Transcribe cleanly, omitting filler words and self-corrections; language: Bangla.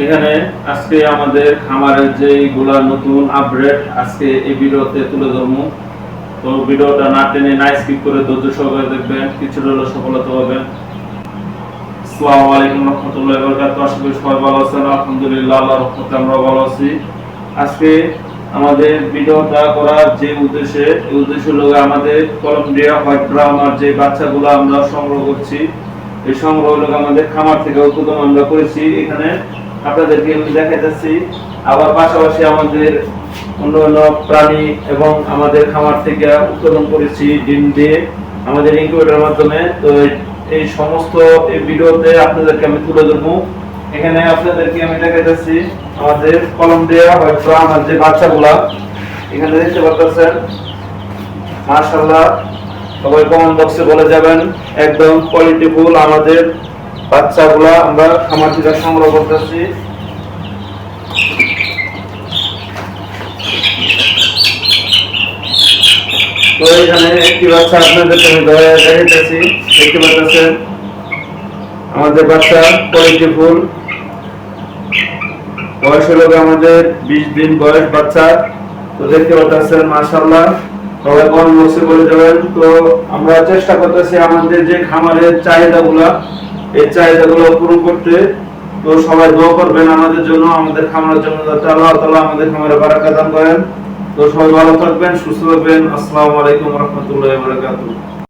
এখানে আজকে আমাদের খামারের যেগুলা নতুন আপডেট আজকে এই ভিডিওতে তুলে ধরবো। তো ভিডিওটা না টেনে না স্কিপ করে ধৈর্য সহকারে দেখবেন, কিছুটা হলেও সফলতা পাবেন। আসসালামু আলাইকুম রাহমাতুল্লাহি ওয়া বারাকাতুহু। আশা করি সবাই ভালো আছেন। আলহামদুলিল্লাহ, আল্লাহর রহমতে আমরা ভালো আছি। আজকে আমাদের ভিডিওটা করার যে উদ্দেশ্য হলো আমাদের কলম্বিয়া হোয়াইট ব্রাউনার যে বাচ্চাগুলো আমরা সংগ্রহ করছি, এই সংগ্রহ হলো আমাদের খামার থেকে উৎপাদন আমরা করেছি। এখানে আপনাদেরকে আমি দেখাচ্ছি। আবার পাশাপাশি আমাদের অন্যান্য প্রাণী এবং আমাদের খামার থেকে উৎপাদন করেছি ডিম দিয়ে আমাদের ইনকিউবেটরের মাধ্যমে। তো এই সমস্ত এই ভিডিওতে আপনাদেরকে আমি তুলে ধরবো। এখানে আপনাদেরকে আমি দেখাচ্ছি আমাদের কলম্বিয়া হোয়াইট ব্রাউনার যে বাচ্চাগুলা এখানে দেখতে পাচ্ছেন। মাশাআল্লাহ, সবাই কমেন্ট বক্সে বলে যাবেন একদম কোয়ালিটিফুল আমাদের বাচ্চাগুলা আমরা খামার থেকে সংগ্রহ করতেছি। তো এখানে একটি বাচ্চা আপনাদেরকে আমি দেখাইতেছি, দেখতে পাচ্ছেন আমাদের বাচ্চা কোয়ালিটিফুল। বয়স হলো আমাদের 20 দিন বয়স বাচ্চা। তো দেখতে পাচ্ছেন মাশাআল্লাহ, সবাই কমেন্ট বক্সে বলে যাবেন। তো আমরা চেষ্টা করতেছি আমাদের যে খামারের চাহিদাগুলা এই চাহিদাগুলো পূরণ করতে। তো সবাই দোয়া করবেন আমাদের জন্য, আমাদের খামারের জন্য, যাতে আল্লাহ তাআলা আমাদের খামারে বারাকা দান করেন। তো সবাই ভালো থাকবেন, সুস্থ থাকবেন। আসসালামু আলাইকুম ওয়া রাহমাতুল্লাহি ওয়া বারাকাতুহু।